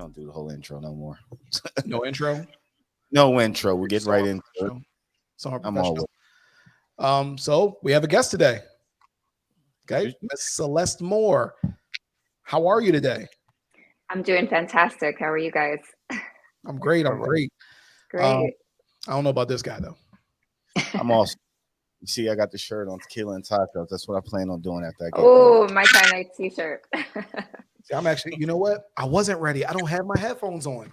don't do the whole intro no more. No intro. No intro. We'll get right into it. So I'm always. So we have a guest today. Okay, Miss Celeste Moore. How are you today? I'm doing fantastic. How are you guys? I'm great. Great. I don't know about this guy though. I'm also. You see, I got the shirt on Tequila and Tacos. That's what I plan on doing after I get. Oh, my kind of t-shirt. See, I'm actually. You know what? I wasn't ready. I don't have my headphones on.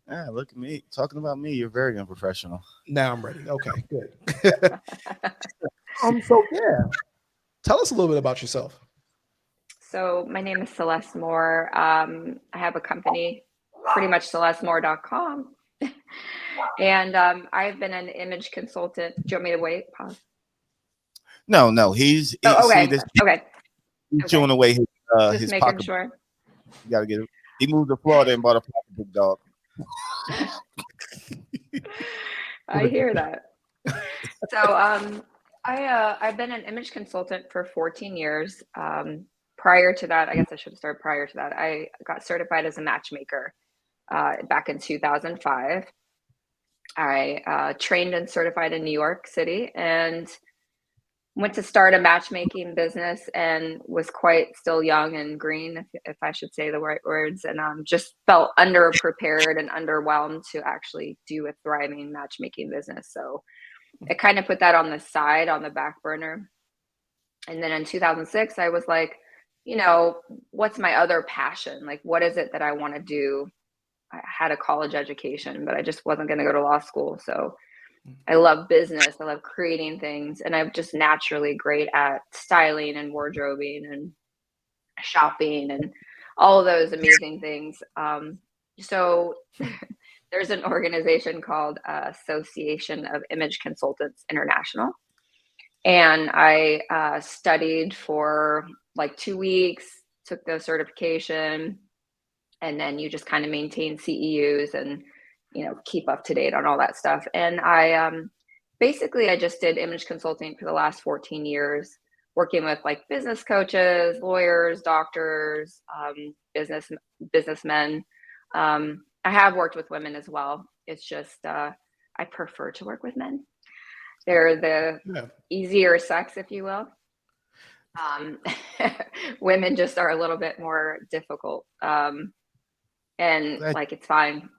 Yeah, look at me talking about me. You're very unprofessional. Now I'm ready. Okay, good. So yeah, tell us a little bit about yourself. So my name is Celeste Moore. I have a company, pretty much celestemore.com. And I've been an image consultant. Do you want me to wait? Pause. No. He's okay. See, this, Okay. he's chewing away his Just making pocket. sure. You gotta get it. He moved to Florida and bought a pocketbook dog. I hear that. So I've been an image consultant for 14 years. Prior to that, I guess I should have started prior to that. I got certified as a matchmaker back in 2005. I trained and certified in New York City and went to start a matchmaking business and was quite still young and green, if I should say the right words, and just felt underprepared and underwhelmed to actually do a thriving matchmaking business. So I kind of put that on the side, on the back burner. And then in 2006, I was like, what's my other passion? Like, what is it that I want to do? I had a college education, but I just wasn't going to go to law school. So I love business. I love creating things. And I'm just naturally great at styling and wardrobing and shopping and all of those amazing things. So there's an organization called Association of Image Consultants International. And I studied for like 2 weeks, took the certification, and then you just kind of maintain CEUs and, keep up to date on all that stuff. And I basically, I just did image consulting for the last 14 years, working with like business coaches, lawyers, doctors, businessmen. I have worked with women as well. It's just I prefer to work with men. They're the easier sex, if you will. Women just are a little bit more difficult. And like, it's fine.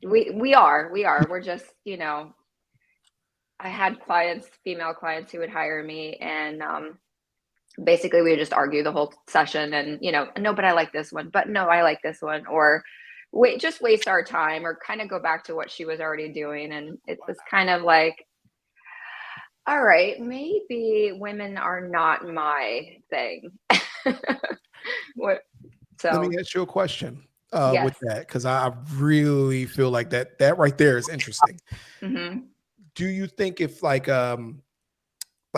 We are. We're just, I had female clients who would hire me, and basically we would just argue the whole session and, no, but I like this one, but no, I like this one, or just waste our time or kind of go back to what she was already doing. And it was kind of like, all right, maybe women are not my thing. Let me ask you a question Yes. with that, because I really feel like that right there is interesting. Mm-hmm. Do you think if like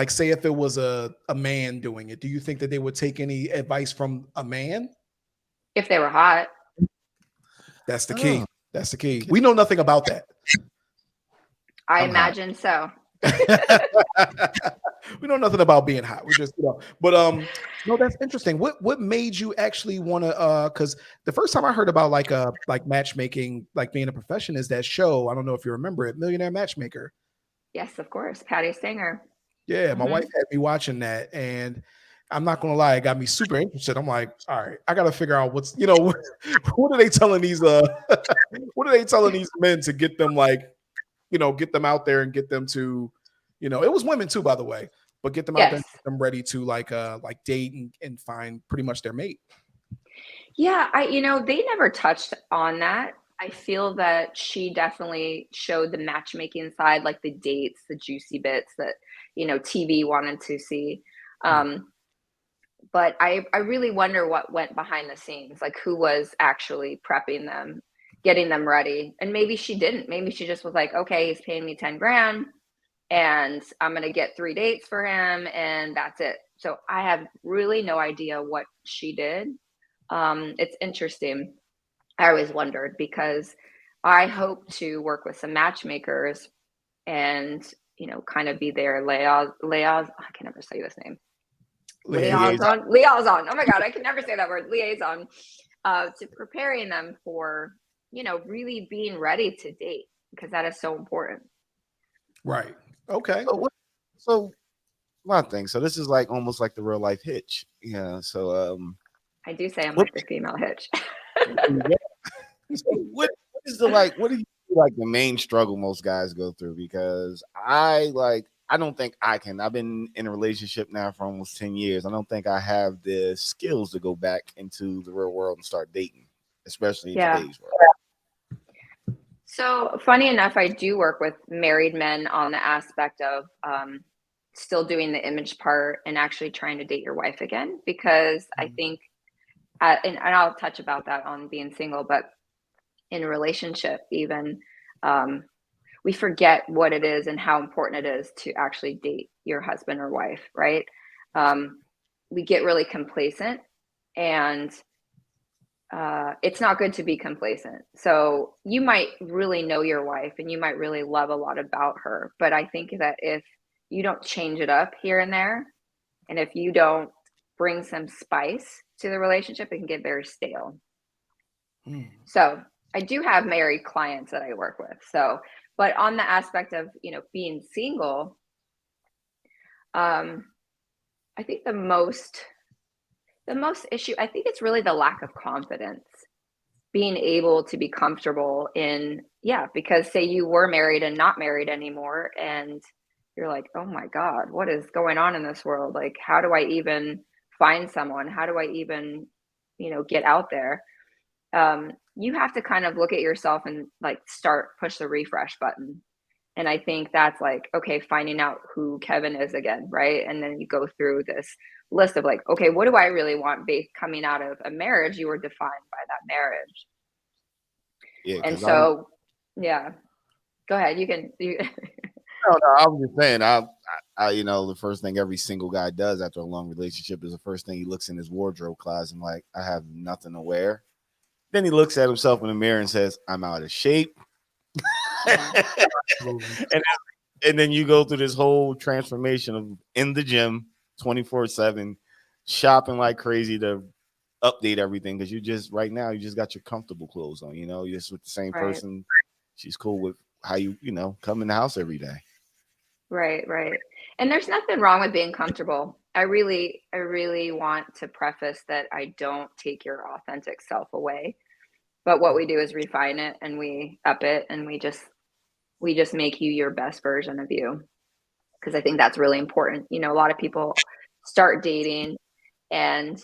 say if it was a man doing it, do you think that they would take any advice from a man? If they were hot. That's the key. That's the key. We know nothing about that. I imagine so. We know nothing about being hot. We just, but no, that's interesting. What made you actually want to? Because the first time I heard about like matchmaking, like being a profession, is that show. I don't know if you remember it, Millionaire Matchmaker. Yes, of course, Patty Singer. Yeah, my wife had me watching that, and I'm not gonna lie, it got me super interested. I'm like, all right, I gotta figure out what's, what are they telling these what are they telling these men to get them like, get them out there and get them to, it was women too, by the way, but get them out there and get them ready to like date and find pretty much their mate. Yeah, they never touched on that. I feel that she definitely showed the matchmaking side, like the dates, the juicy bits that, TV wanted to see. But I really wonder what went behind the scenes, like who was actually prepping them, getting them ready. And maybe she didn't. Maybe she just was like, okay, he's paying me 10 grand and I'm going to get 3 dates for him and that's it. So I have really no idea what she did. It's interesting. I always wondered because I hope to work with some matchmakers and, kind of be their liaison. I can never say this name. Liaison. Oh my God, I can never say that word. Liaison. to preparing them for, really being ready to date, because that is so important. Right. Okay. So what? So my thing. So this is like almost like the real life hitch. Yeah. So I do say I'm what? like the female hitch. So what is the like? What do you feel like the main struggle most guys go through? Because I don't think I can. I've been in a relationship now for almost 10 years. I don't think I have the skills to go back into the real world and start dating, especially in Yeah. today's world. So funny enough, I do work with married men on the aspect of still doing the image part and actually trying to date your wife again, because I think, and I'll touch about that on being single, but in a relationship, even, we forget what it is and how important it is to actually date your husband or wife, right? We get really complacent, and it's not good to be complacent. So you might really know your wife and you might really love a lot about her. But I think that if you don't change it up here and there, and if you don't bring some spice to the relationship, it can get very stale. So I do have married clients that I work with. So, but on the aspect of, being single, um, I think the most issue, I think it's really the lack of confidence, being able to be comfortable in, yeah, because say you were married and not married anymore, and you're like, oh my God, what is going on in this world? Like, how do I even find someone? How do I even, get out there? You have to kind of look at yourself and like push the refresh button. And I think that's like, okay, finding out who Kevin is again, right? And then you go through this list of like, okay, what do I really want based coming out of a marriage? You were defined by that marriage. Yeah, And because so, yeah, go ahead. no, I was just saying, the first thing every single guy does after a long relationship is the first thing he looks in his wardrobe closet and like, I have nothing to wear. Then he looks at himself in the mirror and says, I'm out of shape. and, and then you go through this whole transformation of in the gym 24/7, shopping like crazy to update everything because right now you just got your comfortable clothes on, you're just with the same Right, person. She's cool with how you come in the house every day. right, right. And there's nothing wrong with being comfortable. I really want to preface that I don't take your authentic self away, but what we do is refine it and we up it, and we just make you your best version of you. Because I think that's really important. A lot of people start dating and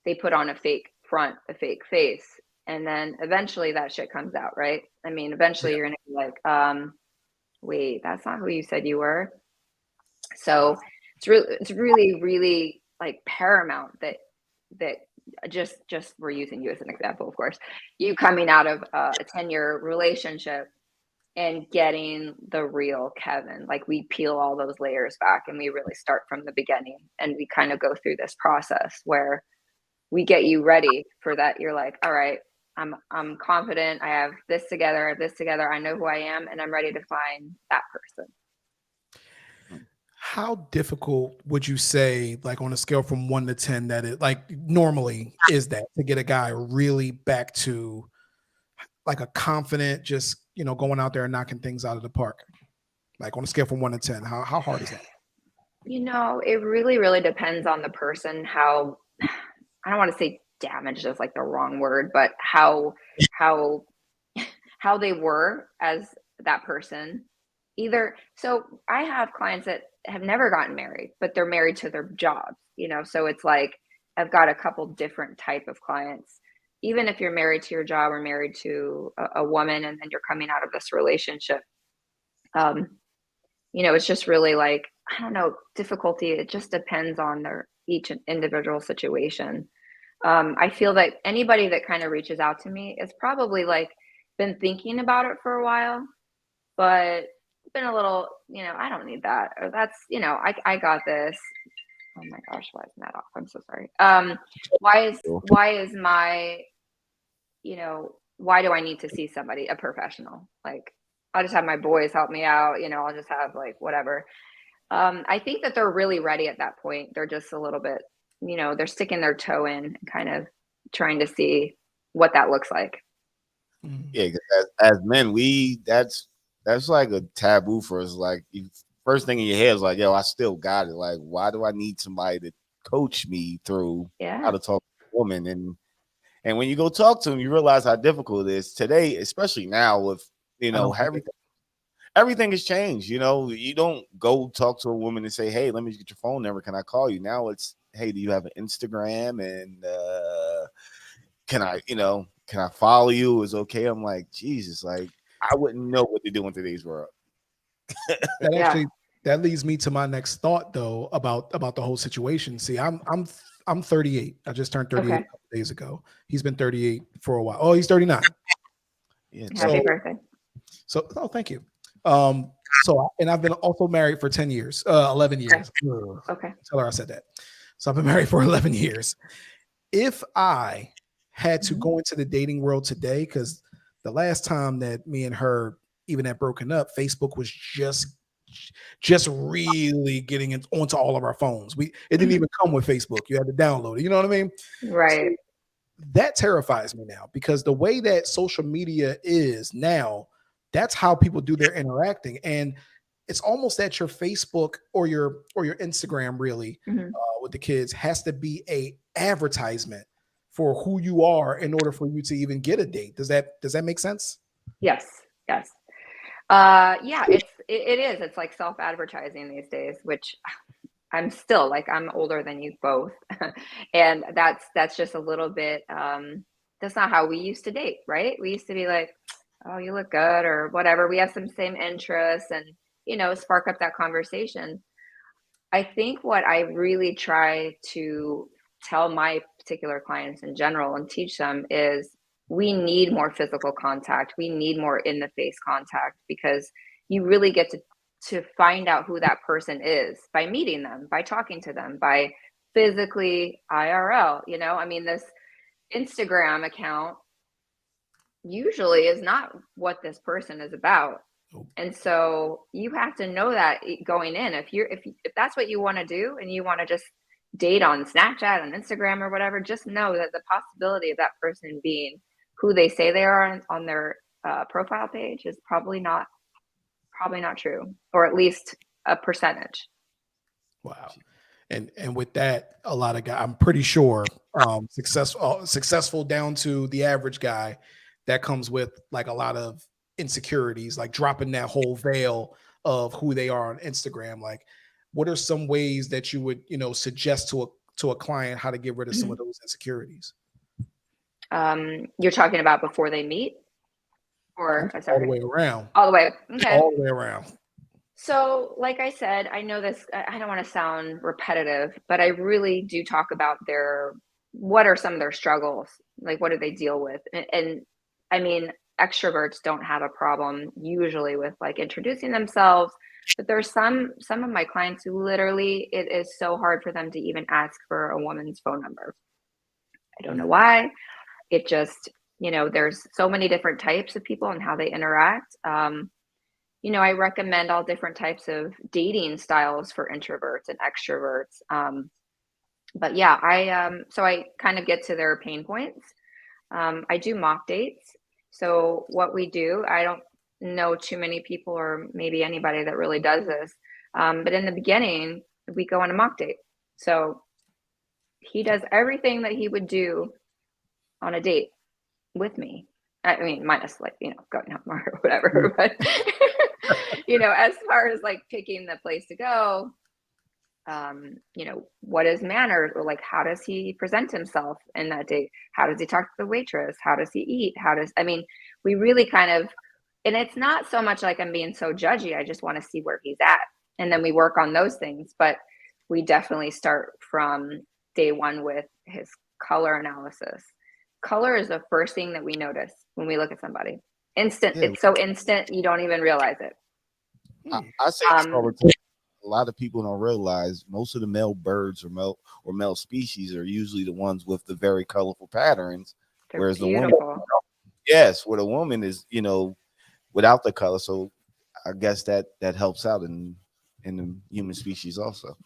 they put on a fake front, a fake face, and then eventually that shit comes out, right? I mean, eventually Yeah. you're gonna be like, wait, that's not who you said you were. So it's really, really like paramount that just we're using you as an example, of course. You coming out of a 10-year relationship and getting the real Kevin. Like, we peel all those layers back and we really start from the beginning, and we kind of go through this process where we get you ready for that. You're like, all right, I'm confident. I have this together. I have this together. I know who I am, and I'm ready to find that person. How difficult would you say, like on a scale from 1 to 10, that it like normally is that to get a guy really back to like a confident, just going out there and knocking things out of the park? Like on a scale from 1 to 10, how hard is that? It really, really depends on the person. How, I don't want to say damaged is like the wrong word, but how how they were as that person. Either, so I have clients that have never gotten married, but they're married to their jobs, so it's like I've got a couple different type of clients. Even if you're married to your job or married to a woman and then you're coming out of this relationship, um, it's just really like, I don't know, difficulty. It just depends on their each individual situation. I feel that anybody that kind of reaches out to me is probably like been thinking about it for a while, but been a little, I don't need that, or that's, I got this. Oh my gosh, why isn't that off? I'm so sorry. Why is my, why do I need to see somebody, a professional? Like, I'll just have my boys help me out, I'll just have like whatever. I think that they're really ready at that point. They're just a little bit, they're sticking their toe in and kind of trying to see, what that looks like. Yeah, 'cause as men, that's like a taboo for us. Like, first thing in your head is like, yo, I still got it. Like, why do I need somebody to coach me through how Yeah. to talk to a woman? And when you go talk to them, you realize how difficult it is today, especially now with I don't think everything has changed. You don't go talk to a woman and say, hey, let me get your phone number. Can I call you? Now it's, hey, do you have an Instagram? And can I follow you? Is okay. I'm like, Jesus, like I wouldn't know what to do in today's world. that Yeah. actually that leads me to my next thought though about the whole situation. See, I'm 38. I just turned 38 a Okay. couple days ago. He's been 38 for a while. Oh, he's 39. Yeah, Happy So 30. birthday. oh, thank you. And I've been also married for 10 years, 11 Okay. years. Ugh. Okay. Tell her I said that. So I've been married for 11 years. If I had to Mhm. go into the dating world today, because the last time that me and her even had broken up, Facebook was just really getting it onto all of our phones. It didn't even come with Facebook. You had to download it. You know what I mean? Right. So that terrifies me now because the way that social media is now, that's how people do their interacting. And it's almost that your Facebook or your Instagram really Hmm. with the kids has to be a advertisement for who you are in order for you to even get a date. Does that make sense? Yes. Yes. Yeah, it is. It's like self-advertising these days, which I'm still like I'm older than you both. And that's just a little bit that's not how we used to date, right? We used to be like, "Oh, you look good," or whatever. We have some same interests and, spark up that conversation. I think what I really try to tell my particular clients in general and teach them is we need more physical contact. We need more in the face contact because you really get to find out who that person is by meeting them, by talking to them, by physically IRL, I mean this Instagram account usually is not what this person is about. Nope. And so you have to know that going in. If that's what you want to do and you want to just date on Snapchat and Instagram or whatever, just know that the possibility of that person being who they say they are on their profile page is probably not true, or at least a percentage. Wow. And with that, a lot of guys, I'm pretty sure, successful down to the average guy, that comes with like a lot of insecurities, like dropping that whole veil of who they are on Instagram. Like, what are some ways that you would, suggest to a client how to get rid of some Mhm. of those insecurities? You're talking about before they meet, or All the sorry, way around. all the way. Okay. All the way around. So, like I said, I know this, I don't want to sound repetitive, but I really do talk about what are some of their struggles? Like, what do they deal with? And I mean, extroverts don't have a problem usually with like introducing themselves, but there's some of my clients who literally it is so hard for them to even ask for a woman's phone number. I don't know Mm. why. It just, there's so many different types of people and how they interact. I recommend all different types of dating styles for introverts and extroverts. But yeah, so I kind of get to their pain points. I do mock dates. So what we do, I don't know too many people or maybe anybody that really does this. But in the beginning, we go on a mock date. So he does everything that he would do on a date with me. I mean, minus like, going home or whatever, but as far as like picking the place to go, what is manners, or like how does he present himself in that date? How does he talk to the waitress? How does he eat? I mean, we really kind of, and it's not so much like I'm being so judgy. I just want to see where he's at. And then we work on those things. But we definitely start from day one with his color analysis. Color is the first thing that we notice when we look at somebody. Instant. Yeah, It's so instant, you don't even realize it. I say this all Um, the time. A lot of people don't realize most of the male birds or male species are usually the ones with the very colorful patterns, they're whereas the woman, beautiful. yes, where the woman is, without the color. So I guess that helps out in the human species also.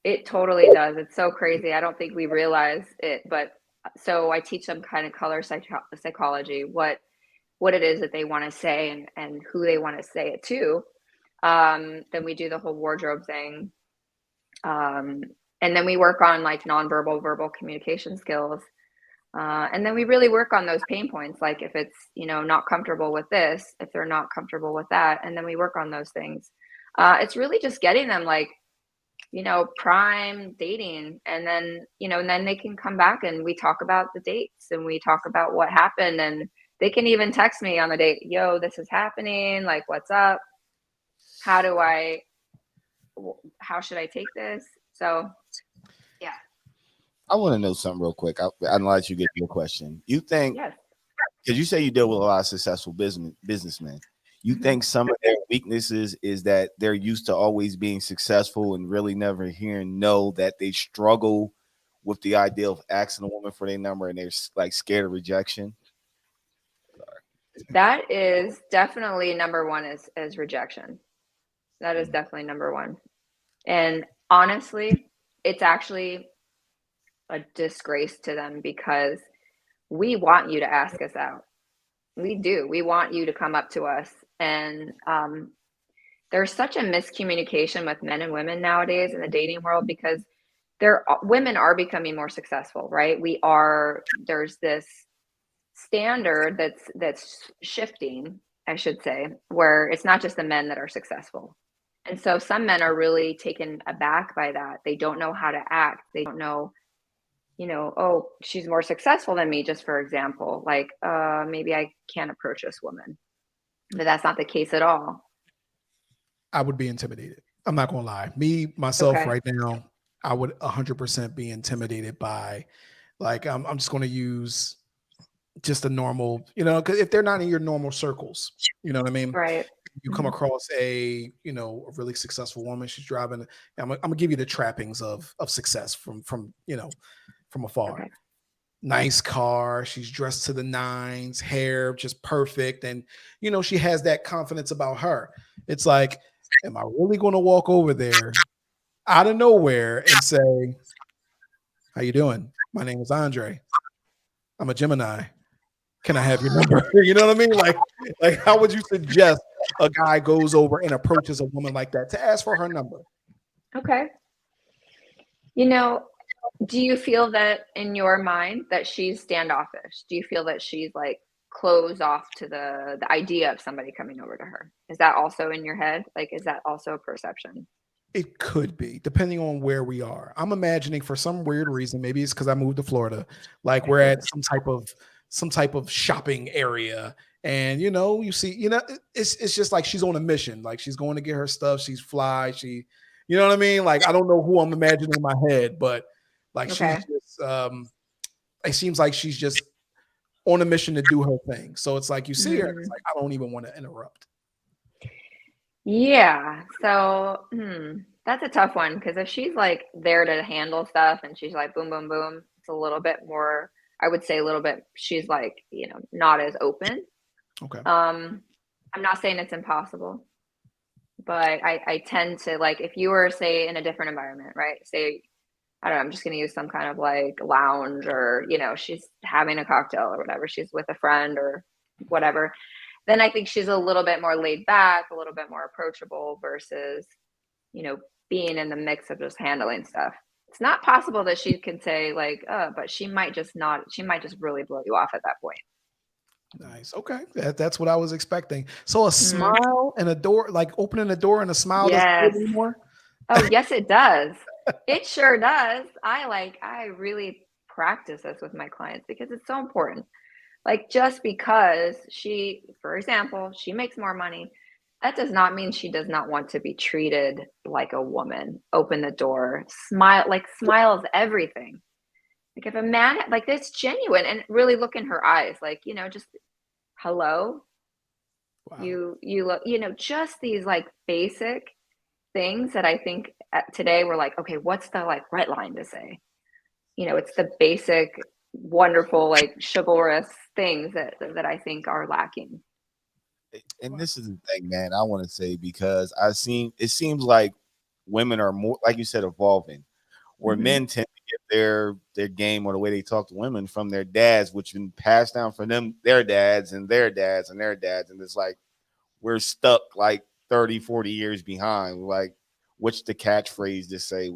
It totally does. It's so crazy. I don't think we realize it, but So I teach them kind of color psychology, what it is that they want to say and who they want to say it to. Then we do the whole wardrobe thing. Um, and then we work on like nonverbal, verbal communication skills. And then we really work on those pain points, like if it's, not comfortable with this, if they're not comfortable with that, and then we work on those things. It's really just getting them like, prime dating, and then they can come back and we talk about the dates and we talk about what happened, and they can even text me on the date, yo, this is happening, like, what's up? How do I, how should I take this? So, yeah. I want to know something real quick. I'll let you get your question. You think, Yes. because you say you deal with a lot of successful businessmen, you Mhm. think some of their weaknesses is that they're used to always being successful and really never hearing no, that they struggle with the idea of asking a woman for their number and they're like scared of rejection? That is definitely number one is rejection. That is definitely number one. And honestly, it's actually a disgrace to them because we want you to ask us out. We do. We want you to come up to us. And there's such a miscommunication with men and women nowadays in the dating world because women are becoming more successful, right? There's this standard that's shifting, I should say, where it's not just the men that are successful. And so some men are really taken aback by that. They don't know how to act. They don't know, oh, she's more successful than me, just for example. Like, maybe I can't approach this woman. But that's not the case at all. I would be intimidated. I'm not gonna lie. Me myself Okay. right now, I would 100% be intimidated by, like, I'm just gonna use just a normal, because if they're not in your normal circles, you know what I mean? Right. You come Mhm. across a really successful woman. She's driving. I'm gonna give you the trappings of success from afar. Okay. Nice car. She's dressed to the nines, hair just perfect, and she has that confidence about her. It's like, am I really going to walk over there out of nowhere and say, "How you doing? My name is Andre. I'm a Gemini. Can I have your number?" You know what I mean? Like how would you suggest a guy goes over and approaches a woman like that to ask for her number? Okay. You know, do you feel that in your mind that she's standoffish? Do you feel that she's like closed off to the idea of somebody coming over to her? Is that also in your head? Like, is that also a perception? It could be, depending on where we are. I'm imagining for some weird reason, maybe it's because I moved to Florida, like we're at some type of shopping area, and you see, it's just like she's on a mission, like she's going to get her stuff. She's fly. You know what I mean? Like I don't know who I'm imagining in my head, but like she's Okay. just, it seems like she's just on a mission to do her thing. So it's like you see her, and it's Mm, like I don't even want to interrupt. yeah. So, that's a tough one because if she's like there to handle stuff and she's like boom, boom, boom, it's a little bit more, I would say a little bit, she's like, not as open. Okay. Um, I'm not saying it's impossible, but I tend to like if you were say in a different environment, right? Say, I don't know, I'm just gonna use some kind of like lounge or, she's having a cocktail or whatever, she's with a friend or whatever. Then I think she's a little bit more laid back, a little bit more approachable versus, you know, being in the mix of just handling stuff. It's not possible that she can say like, but she might just really blow you off at that point. Nice. Okay. That's what I was expecting. So a Mhm. smile and a door, like opening a door and a smile doesn't do it Yes. anymore? Oh, yes, it does. It sure does. I really practice this with my clients because it's so important. Like just because for example, she makes more money, that does not mean she does not want to be treated like a woman. Open the door, smile, like smiles everything. Like if a man like that's genuine and really look in her eyes, like, just hello, Wow. you look, just these like basic things that I think today we're like, okay, what's the like right line to say? It's the basic, wonderful, like chivalrous things that I think are lacking. And this is the thing, man, I want to say, because it seems like women are more, like you said, evolving, where Hmm. men tend to get their game or the way they talk to women from their dads, which been passed down from them, their dads and their dads and their dads. And it's like we're stuck like 30, 40 years behind. Like, what's the catchphrase to say?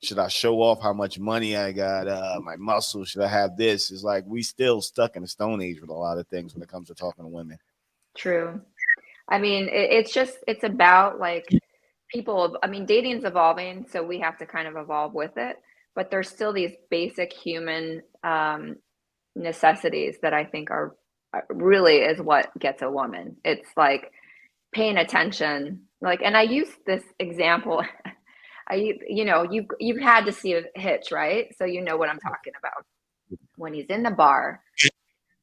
Should I show off how much money I got? My muscles? Should I have this? It's like we still stuck in the Stone Age with a lot of things when it comes to talking to women. True. I mean, it's about like people. I mean, dating's evolving, so we have to kind of evolve with it. But there's still these basic human necessities that I think are really is what gets a woman. It's like paying attention. Like, and I use this example. You've had to see a Hitch, right? So you know what I'm talking about. When he's in the bar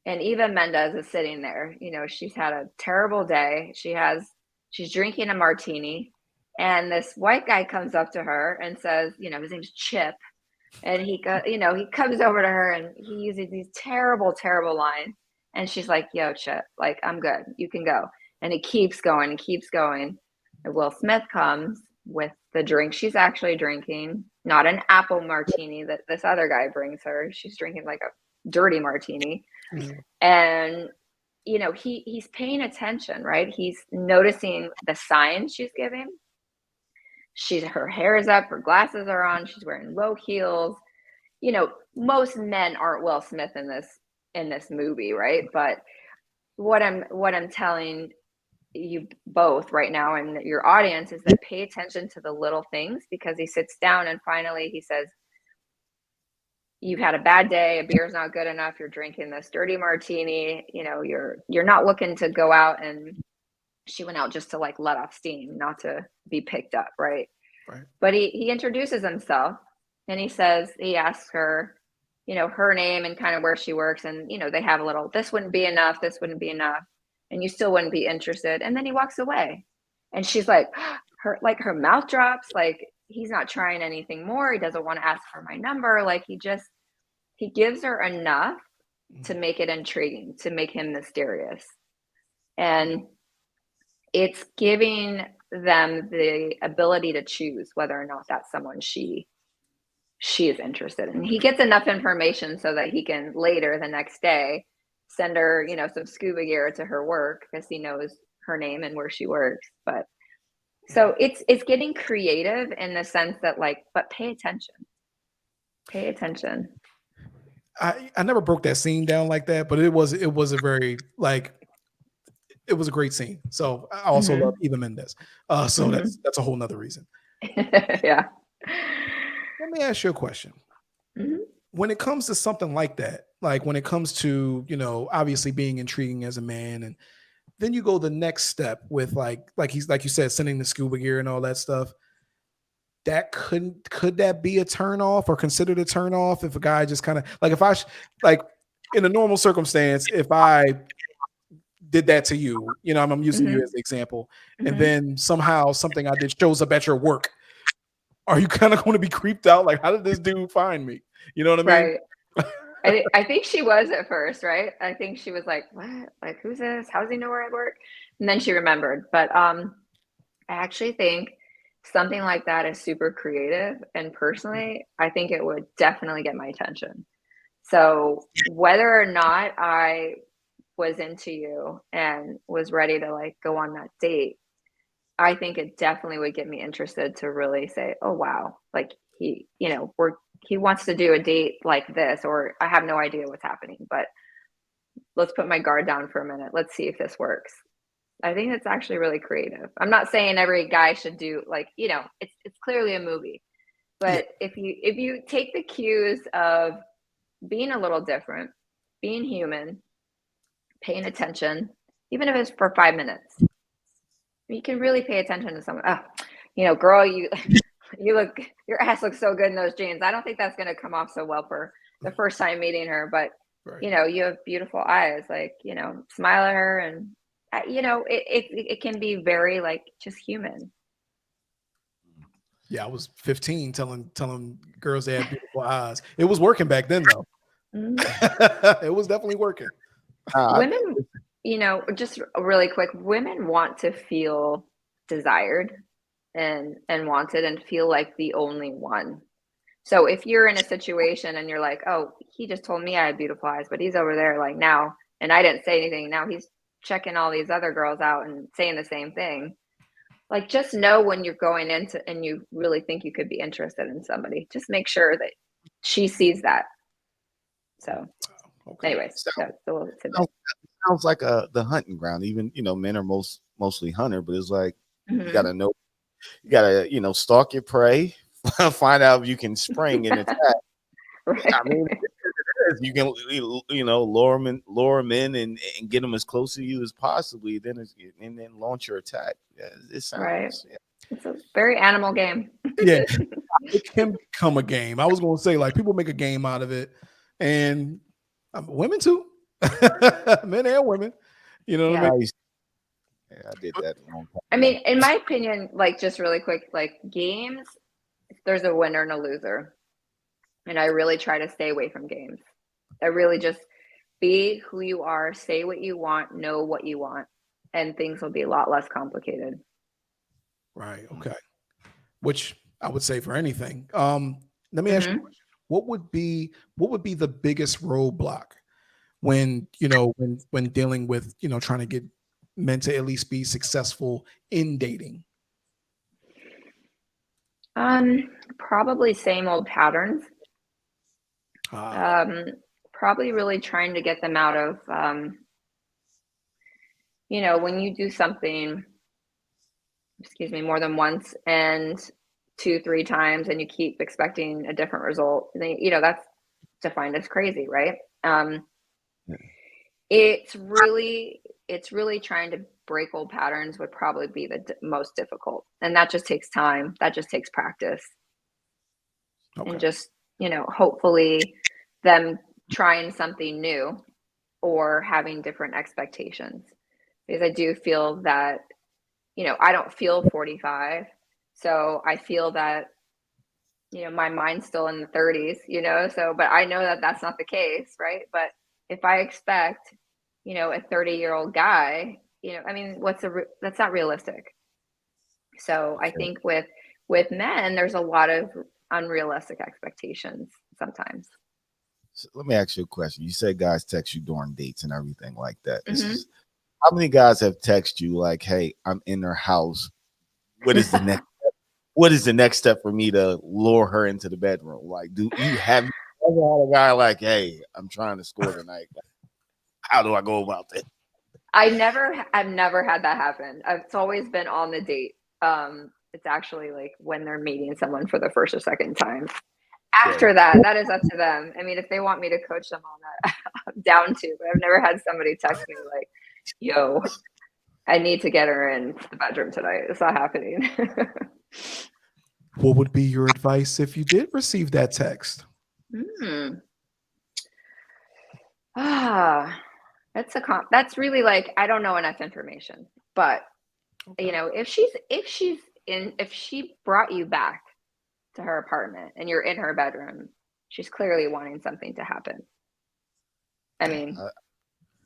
and Eva Mendes is sitting there, she's had a terrible day. She's drinking a martini, and this white guy comes up to her and says, his name's Chip, and he comes over to her and he uses these terrible, terrible lines, and she's like, "Yo, Chip, like I'm good, you can go." And he keeps going and keeps going. And Will Smith comes with the drink she's actually drinking, not an apple martini that this other guy brings her. She's drinking like a dirty martini. Mm-hmm. And he's paying attention, right? He's noticing the signs she's giving. Her hair is up, her glasses are on, she's wearing low heels. Most men aren't Will Smith in this movie, right? But what I'm telling you both right now and your audience is that pay attention to the little things, because he sits down and finally he says, "You've had a bad day, a beer's not good enough, you're drinking this dirty martini, you're not looking to go out." And she went out just to like let off steam, not to be picked up, right? But he introduces himself and he asks her, her name and kind of where she works, and they have a little, this wouldn't be enough, and you still wouldn't be interested. And then he walks away and she's like, her mouth drops, like he's not trying anything more, he doesn't want to ask for my number, like he gives her enough to make it intriguing, to make him mysterious. And it's giving them the ability to choose whether or not that's someone she is interested in. He gets enough information so that he can later the next day send her, some scuba gear to her work, because he knows her name and where she works. But so it's getting creative in the sense that but pay attention. Pay attention. I never broke that scene down like that, but it was a very it was a great scene. So I also love Eva Mendes. So that's a whole nother reason. Yeah. Let me ask you a question. Mm-hmm. When it comes to something like that, like when it comes to, obviously being intriguing as a man, and then you go the next step with like you said, sending the scuba gear and all that stuff. That could that be a turn off or considered a turn off if a guy just kind of if I in a normal circumstance, if I did that to you, I'm using you as an example, and then somehow something I did shows up at your work, are you kind of going to be creeped out? Like, how did this dude find me? You know what I mean? Right. I think she was at first, right? I think she was like, what? Like, who's this? How does he know where I work? And then she remembered. But I actually think something like that is super creative. And personally, I think it would definitely get my attention. So whether or not I was into you and was ready to go on that date, I think it definitely would get me interested to really say, oh, wow, he wants to do a date like this, or I have no idea what's happening, but let's put my guard down for a minute. Let's see if this works. I think it's actually really creative. I'm not saying every guy should do it's clearly a movie, but if you take the cues of being a little different, being human, paying attention, even if it's for 5 minutes, you can really pay attention to someone. Oh, girl, you look, your ass looks so good in those jeans. I don't think that's going to come off so well for the first time meeting her, but you have beautiful eyes, smile at her, and it can be very just human. Yeah, I was 15 telling girls they had beautiful eyes. It was working back then though. It was definitely working. Women, just really quick, women want to feel desired and wanted and feel like the only one. So if you're in a situation and you're like, oh, he just told me I had beautiful eyes, but he's over there like now, and I didn't say anything. Now he's checking all these other girls out and saying the same thing. Like, just know when you're going into and you really think you could be interested in somebody, just make sure that she sees that. So Okay. anyways, that's a little tidbit. Sounds like the hunting ground. Even men are mostly hunter, but it's like you gotta know, you gotta stalk your prey, find out if you can spring and attack. Right. I mean, you can lure them in and get them as close to you as possibly, and then launch your attack. Yeah, it sounds right. It's a very animal game. Yeah, it can become a game. I was going to say, like, people make a game out of it, and women too, men and women. You know what I mean? Yeah, I did that a long time. I mean, in my opinion, like, just really quick, like, games, there's a winner and a loser. And I really try to stay away from games. I really just be who you are, say what you want, know what you want, and things will be a lot less complicated. Right. Okay. Which I would say for anything. Let me ask you a question. What would be the biggest roadblock when when dealing with trying to get men to at least be successful in dating? Probably same old patterns. Probably really trying to get them out of when you do something, more than once and 2-3 times and you keep expecting a different result, then that's defined as crazy, right? It's really trying to break old patterns would probably be the most difficult, and that just takes time, that just takes practice. And just hopefully them trying something new or having different expectations, because I do feel that I don't feel 45, so I feel that my mind's still in the 30s, so, but I know that that's not the case, right? But if I expect a 30-year-old guy, I mean, that's not realistic. So I think with men, there's a lot of unrealistic expectations sometimes. So let me ask you a question. You said guys text you during dates and everything like that. How many guys have texted you like, "Hey, I'm in their house. What is the next step? What is the next step for me to lure her into the bedroom?" Like, do you have a guy like, "Hey, I'm trying to score tonight. How do I go about this?" I've never had that happen. It's always been on the date. It's actually like when they're meeting someone for the first or second time. After that is up to them. I mean, if they want me to coach them on that, I'm down to. But I've never had somebody text me like, "Yo, I need to get her in the bedroom tonight." It's not happening. What would be your advice if you did receive that text? That's really like, I don't know enough information, but if she brought you back to her apartment and you're in her bedroom, she's clearly wanting something to happen. I mean,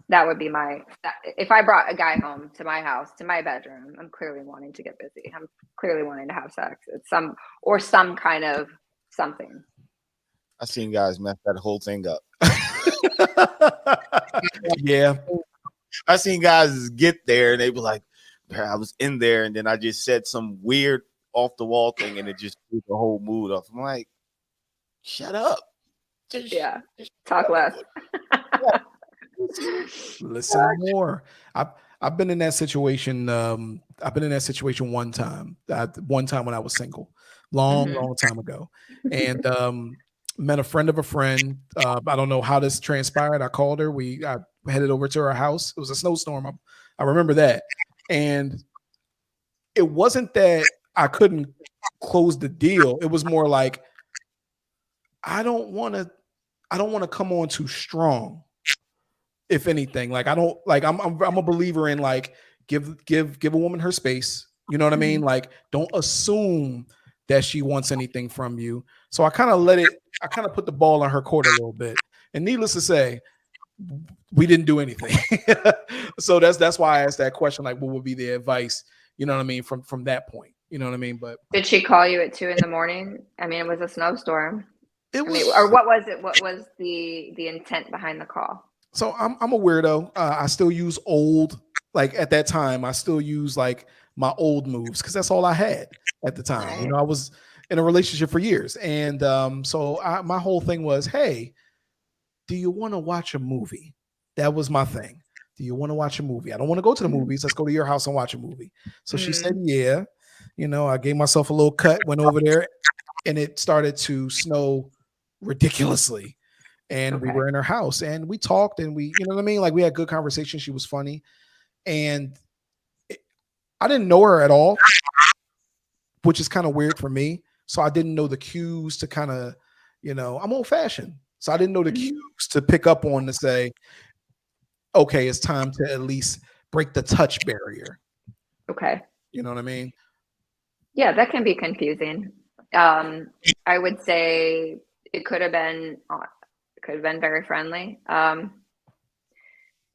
that would be if I brought a guy home to my house, to my bedroom, I'm clearly wanting to get busy. I'm clearly wanting to have sex. It's some kind of something. I've seen guys mess that whole thing up. Yeah. I seen guys get there and they be like, "I was in there and then I just said some weird off the wall thing and it just threw the whole mood off." I'm like, shut up. Just talk less. Listen more. I've been in that situation. I've been in that situation one time. One time when I was single, long time ago, and met a friend of a friend. I don't know how this transpired. I called her. I headed over to her house. It was a snowstorm. I remember that, and it wasn't that I couldn't close the deal. It was more like I don't want to come on too strong. If anything, like I don't like I'm a believer in like give a woman her space. You know what I mean? Like don't assume that she wants anything from you. So I kind of put the ball on her court a little bit. And needless to say, we didn't do anything. So that's why I asked that question, like what would be the advice, you know what I mean, from that point. You know what I mean? But Did she call you at 2 in the morning? I mean, it was a snowstorm. it I mean, or was. what was it? What was the intent behind the call? So I'm a weirdo. I still use old, like at that time, I still use like my old moves because that's all I had at the time. Right. I was in a relationship for years, and my whole thing was, hey, do you want to watch a movie? That was my thing. Do you want to watch a movie? I don't want to go to the movies. Let's go to your house and watch a movie. So she said, Mm, yeah. I gave myself a little cut, went over there, and it started to snow ridiculously. And we okay. were in her house and we talked and we, you know what I mean? Like we had good conversation. She was funny. And it, I didn't know her at all, which is kind of weird for me. So I didn't know the cues to kind of, I'm old fashioned. So I didn't know the cues Mhm. to pick up on to say, okay, it's time to at least break the touch barrier. Okay. You know what I mean? Yeah, that can be confusing. Um, I would say it could have been very friendly.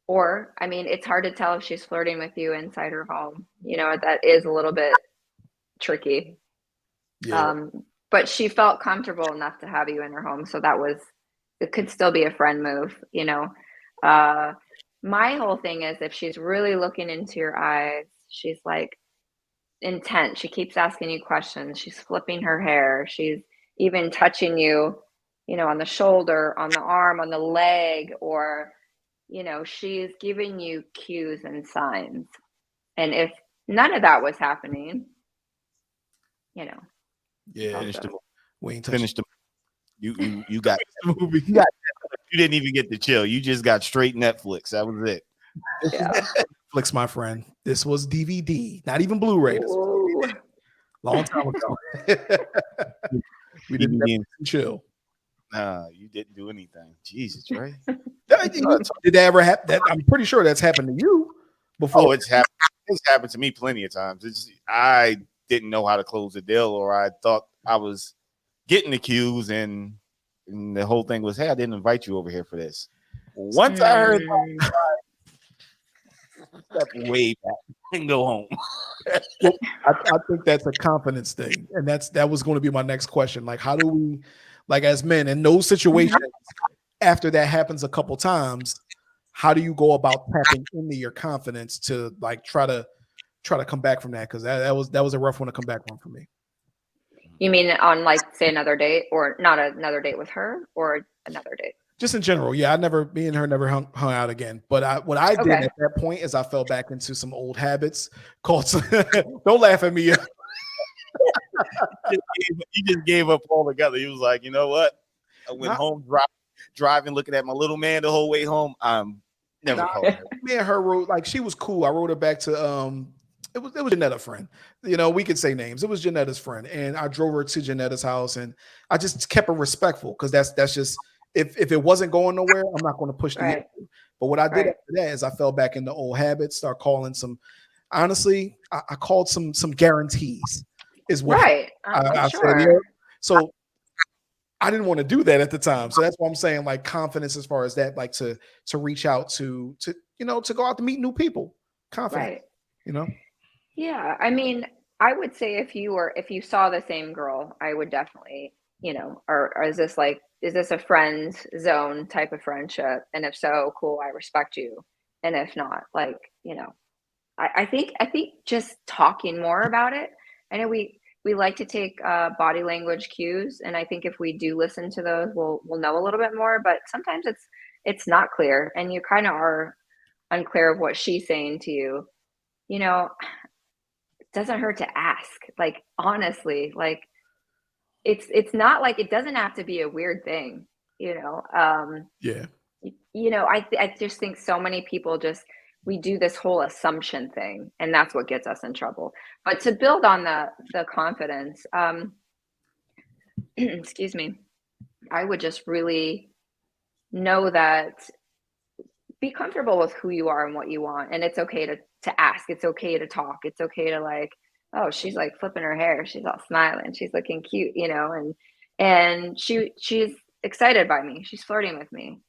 Or, I mean, it's hard to tell if she's flirting with you inside her home. That is a little bit tricky. Yeah. But she felt comfortable enough to have you in her home, so it could still be a friend move. Uh, my whole thing is if she's really looking into your eyes, she's like intent. She keeps asking you questions. She's flipping her hair. She's even touching you, on the shoulder, on the arm, on the leg, or, she's giving you cues and signs. And if none of that was happening, you know, it's Yeah. Finish the also We ain't touching finish the you got the movie. you got you didn't even get to chill. You just got straight Netflix. That was it. This is yeah. Netflix, my friend. This was DVD, not even Blu-ray. This was Ooh, DVD. Long time ago. We didn't DVD and chill. nah, you didn't do anything. Jesus, right? Did that ever happen? I'm pretty sure that's happened to you before. Oh, it's happened to me plenty of times. I didn't know how to close the deal, or I thought I was getting the cues, and the whole thing was, hey, I didn't invite you over here for this. Once I heard mm, step way back and go home. Well, I think that's a confidence thing, and that was going to be my next question. Like, how do we, like, as men in those situations, mhm. after that happens a couple times, how do you go about tapping into your confidence to like try to come back from that? Because that was a rough one to come back from for me. You mean on, like, say, another date, or not another date with her, or another date? Just in general, yeah, me and her never hung out again. But what I did Okay. at that point is I fell back into some old habits called. Don't laugh at me. He just gave up altogether. He was like, you know what? I went Not, home driving, looking at my little man the whole way home. I'm never not calling her. me and her wrote like she was cool. I wrote her back to it was Janetta's friend. We could say names. It was Janetta's friend, and I drove her to Janetta's house, and I just kept her respectful because that's just if it wasn't going nowhere, I'm not going to push the Right, issue. But what I did right, after that is I fell back into old habits, start calling some. Honestly, I called some guarantees. Is what right, I'm I said. Yeah. sure. So I didn't want to do that at the time. So that's why I'm saying like confidence as far as that, like to reach out to go out to meet new people. Confidence, Right. you know. Yeah, I mean, I would say if you saw the same girl, I would definitely, or is this a friend zone type of friendship? And if so, cool, I respect you. And if not, like, I think just talking more about it. I know we like to take body language cues, and I think if we do listen to those, we'll know a little bit more. But sometimes it's not clear, and you kind of are unclear of what she's saying to you. You know, it doesn't hurt to ask. Like, honestly, like it's not like it doesn't have to be a weird thing. You know, Yeah, I just think so many people just we do this whole assumption thing, and that's what gets us in trouble. But to build on the confidence, excuse me, I would just really know that be comfortable with who you are and what you want, and it's okay to ask. It's okay to talk. It's okay to like, oh, she's like flipping her hair. She's all smiling. She's looking cute, and she's excited by me. She's flirting with me.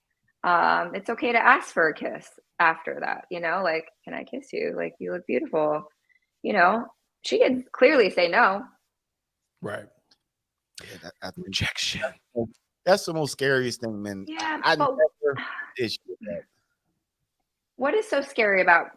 It's okay to ask for a kiss after that, like, can I kiss you? Like, you look beautiful, you know. she could clearly say no. Right. Yeah, I think Rejection. that's the most scariest thing, man. Yeah, I but never issue with that. what is so scary about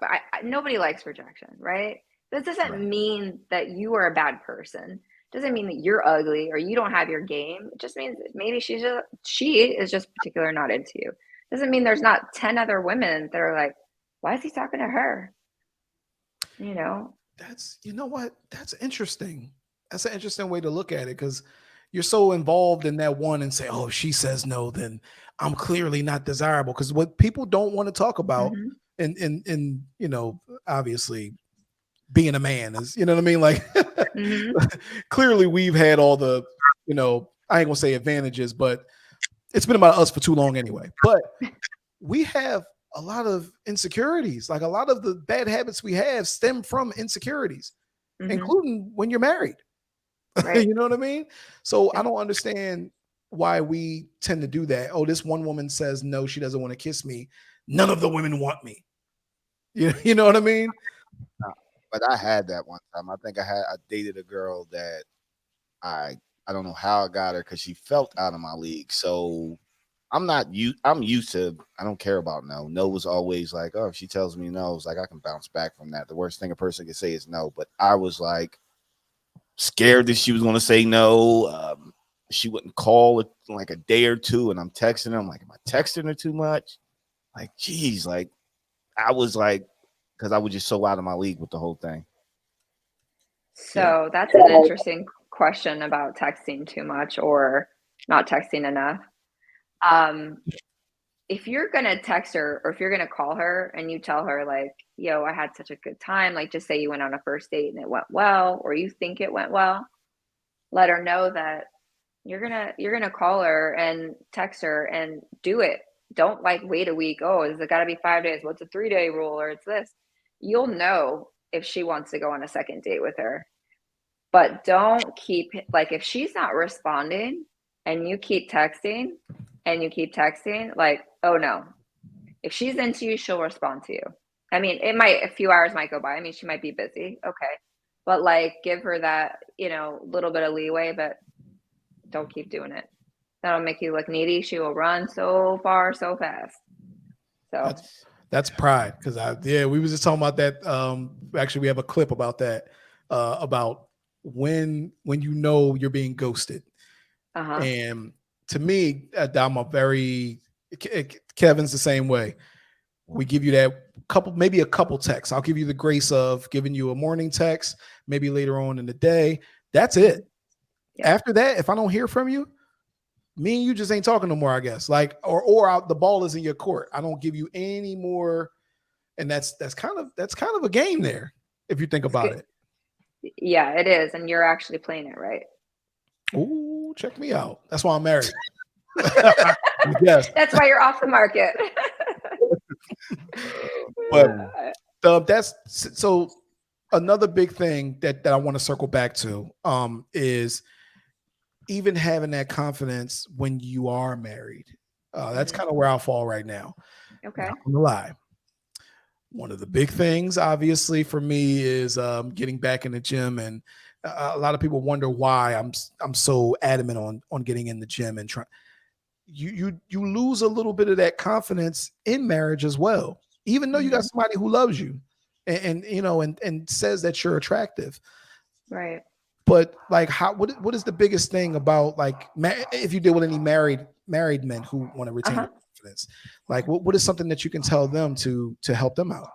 nobody likes rejection, right? This doesn't Right. mean that you are a bad person. Doesn't mean that you're ugly or you don't have your game. It just means that maybe she is just particular not into you. Doesn't mean there's not 10 other women that are like, why is he talking to her? You know? That's, you know what? That's interesting. That's an interesting way to look at it, because you're so involved in that one and say, oh, if she says no, then I'm clearly not desirable. Because what people don't want to talk about, Hmm. and obviously being a man is, you know what I mean? Like, Hmm. clearly we've had all the, I ain't gonna say advantages, but it's been about us for too long anyway. But we have a lot of insecurities. Like, a lot of the bad habits we have stem from insecurities, Hmm. including when you're married. Right. You know what I mean? So I Yep. don't understand why we tend to do that. Oh, this one woman says no, she doesn't want to kiss me. None of the women want me. You know what I mean? But I had that one time. I dated a girl that I I don't know how I got her because she felt out of my league. So I'm used to, I don't care about no. No was always like, oh, if she tells me no, it's like I can bounce back from that. The worst thing a person can say is no. But I was like scared that she was gonna say no. She wouldn't call it like a day or two, and I'm texting her. I'm like, am I texting her too much? Like, geez, like I was like, because I was just so out of my league with the whole thing. Yeah. So that's an interesting question about texting too much or not texting enough. Um, if you're gonna text her or if you're gonna call her and you tell her like, yo, I had such a good time, like just say you went on a first date and it went well, or you think it went well, let her know that you're gonna call her and text her and do it. Don't like wait a week. Oh, is it gotta be 5 days? What's a 3-day rule? Or it's this. You'll know if she wants to go on a second date with her. But don't keep like if she's not responding and you keep texting, like, oh no. If she's into you, she'll respond to you. I mean, a few hours might go by. I mean, she might be busy. Okay. But like give her that, little bit of leeway, but don't keep doing it. That'll make you look needy. She will run so far, so fast. So, That's pride. Because we was just talking about that. Actually, we have a clip about that. About when you're being ghosted. uh-huh. And to me, I'm a very Kevin's the same way. We give you that maybe a couple texts. I'll give you the grace of giving you a morning text, maybe later on in the day. That's Mhm. it. Yep. After that, if I don't hear from you, me and you just ain't talking no more, I guess. Like, or the ball is in your court. I don't give you any more. And that's kind of a game there, if you think It's about good. it. Yeah, it is. And you're actually playing it right. Ooh, check me out. That's why I'm married. Yes. That's why you're off the market. But Man. that's so another big thing that I want to circle back to is even having that confidence when you are married. That's Mhm. kind of where I'll fall right now. Okay. Not gonna lie. One of the big things, obviously, for me is getting back in the gym, and a lot of people wonder why I'm so adamant on getting in the gym and trying. You lose a little bit of that confidence in marriage as well, even though you got Mhm. somebody who loves you and says that you're attractive. Right. But like, what is the biggest thing about like if you deal with any married men who want to retain Uh-huh. their confidence, like what is something that you can tell them to help them out?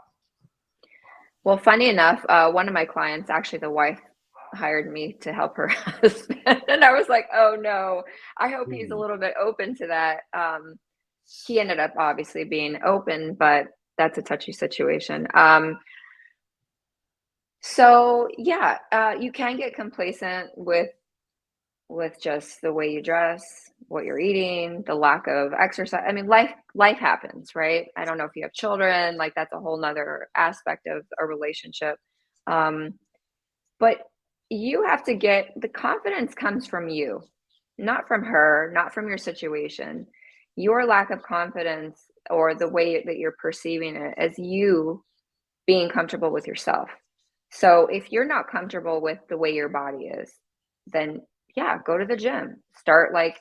Well, funny enough, one of my clients, actually the wife hired me to help her husband. And I was like, oh no, I hope he's a Hmm. little bit open to that. He ended up obviously being open, but that's a touchy situation. So yeah, you can get complacent with just the way you dress, what you're eating, the lack of exercise. I mean, life happens, right? I don't know if you have children, like that's a whole nother aspect of a relationship. Um, but you have to get the confidence comes from you, not from her, not from your situation. Your lack of confidence or the way that you're perceiving it as you being comfortable with yourself. So if you're not comfortable with the way your body is, then yeah, go to the gym. Start like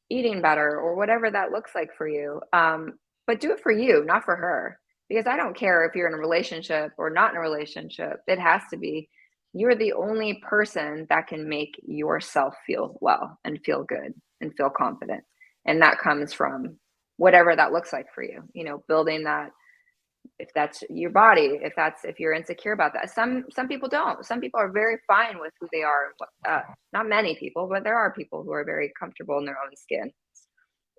eating better or whatever that looks like for you. But do it for you, not for her. Because I don't care if you're in a relationship or not in a relationship. It has to be you're the only person that can make yourself feel well and feel good and feel confident. And that comes from whatever that looks like for you, building that, if that's your body, if you're insecure about that. Some people don't. Some people are very fine with who they are. Not many people, but there are people who are very comfortable in their own skin,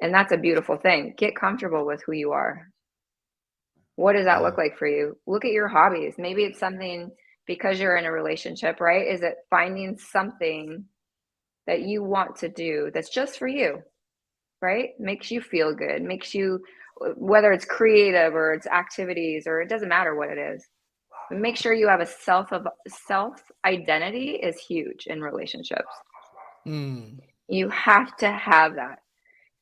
and that's a beautiful thing. Get comfortable with who you are. What does that look Yeah. like for you? Look at your hobbies. Maybe it's something, because you're in a relationship, right? Is it finding something that you want to do that's just for you, right? Makes you feel good, makes you, whether it's creative or it's activities, or it doesn't matter what it is. But make sure you have a self identity is huge in relationships. Mm, You have to have that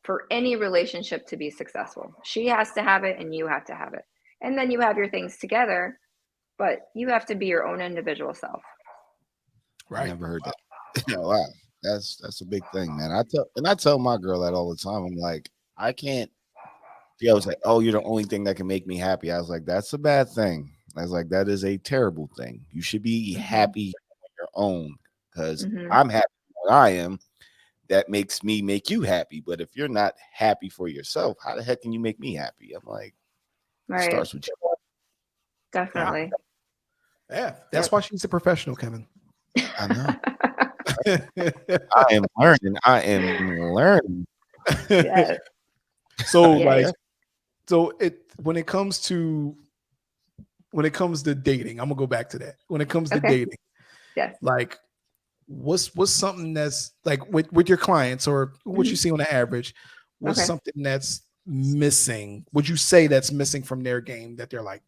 for any relationship to be successful. She has to have it and you have to have it. And then you have your things together, but you have to be your own individual self. I right. never heard that. Yeah, wow, that's a big thing, man. I tell my girl that all the time. I'm like, I can't. She was like, "Oh, you're the only thing that can make me happy." I was like, "That's a bad thing." I was like, "That is a terrible thing. You should be Hmm. happy on your own because Hmm. I'm happy with what I am. That makes me make you happy. But if you're not happy for yourself, how the heck can you make me happy?" I'm like, "It Right. starts with you." Yeah. Definitely. Yeah. That's Yep. why she's a professional, Kevin. I know. I am learning. I am learning. Yes. So like Yay. Yeah. so it when it comes to dating, I'm gonna go back to that. When it comes to Okay. dating, Yes. like what's something that's like with your clients or what you Hmm. see on the average, what's Okay. something that's missing? Would you say that's missing from their game that they're like,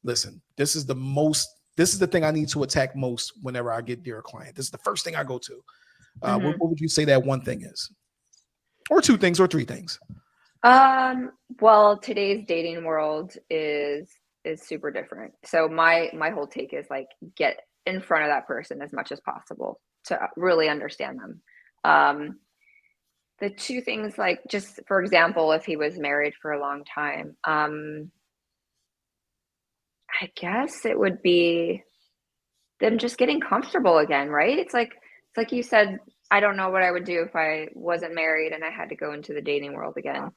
listen, this is the thing I need to attack most whenever I get near a client. This is the first thing I go to. Hmm. What would you say that one thing is? Or two things or three things? Well, today's dating world is super different. So my whole take is like get in front of that person as much as possible to really understand them. Um, the two things, like just for example, if he was married for a long time, I guess it would be them just getting comfortable again, right? It's like you said, I don't know what I would do if I wasn't married and I had to go into the dating world again.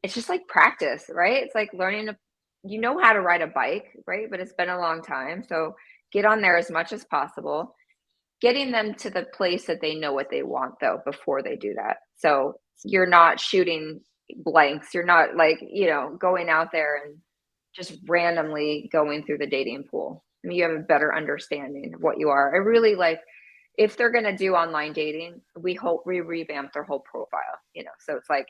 It's just like practice, right? It's like learning to, how to ride a bike, right? But it's been a long time. So get on there as much as possible, getting them to the place that they know what they want though before they do that. So you're not shooting blanks. You're not like, going out there and just randomly going through the dating pool. I mean, you have a better understanding of what you are. I really like, if they're going to do online dating, we hope we revamp their whole profile, so it's like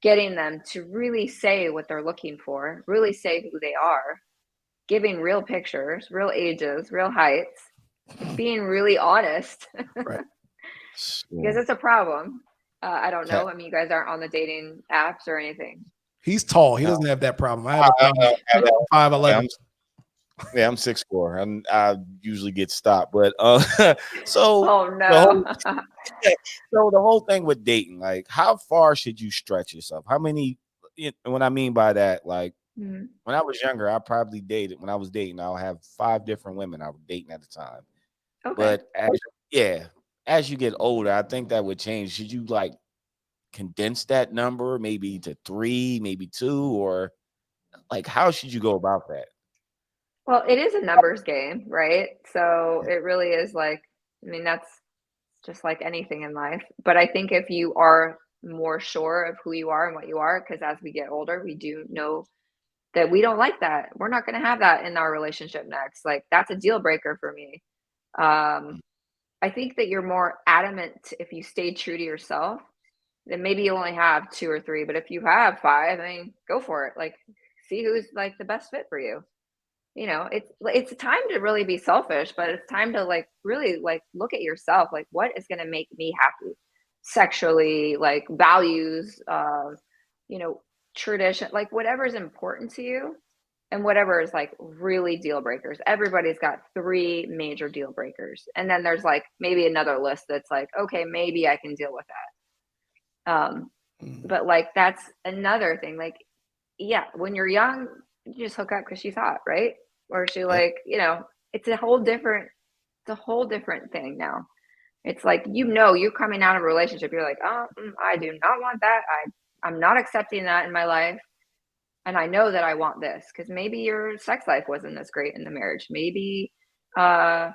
getting them to really say what they're looking for, really say who they are, giving real pictures, real ages, real heights, like being really honest, Right. because Yeah. it's a problem. I don't Cat. know. I mean, you guys aren't on the dating apps or anything. He's tall. He No, doesn't have that problem. I have a I problem. don't have that. Yeah, 5'11". I'm 6'4". I usually get stopped, but so Oh the no. whole so the whole thing with dating, like, how far should you stretch yourself? How many? What I mean by that, like, Mhm. when I was younger, I probably dated. When I was dating, I'll have 5 different women I was dating at the time. Okay. But yeah, as you get older, I think that would change. Should you like condense that number maybe to 3, maybe 2, or like how should you go about that? Well, it is a numbers game, right? So it really is like, I mean, that's just like anything in life. But I think if you are more sure of who you are and what you are, because as we get older, we do know that we don't like that. We're not going to have that in our relationship next. Like, that's a deal breaker for me. Um, I think that you're more adamant if you stay true to yourself, then maybe you only have two or three. But if you have five, I mean, go for it. Like, see who's like the best fit for you. It's time to really be selfish, but it's time to like really like look at yourself, like what is going to make me happy sexually, like values, you know tradition, like whatever is important to you. and whatever is like really deal breakers. Everybody's got 3 major deal breakers. And then there's like maybe another list that's like, okay, maybe I can deal with that. But like that's another thing. Like, yeah, when you're young, you just hook up because she's hot, right? Or she Yeah. like, it's a whole different thing now. It's like, you're coming out of a relationship. You're like, oh, I do not want that. I'm not accepting that in my life. And I know that I want this because maybe your sex life wasn't as great in the marriage. Maybe, well, I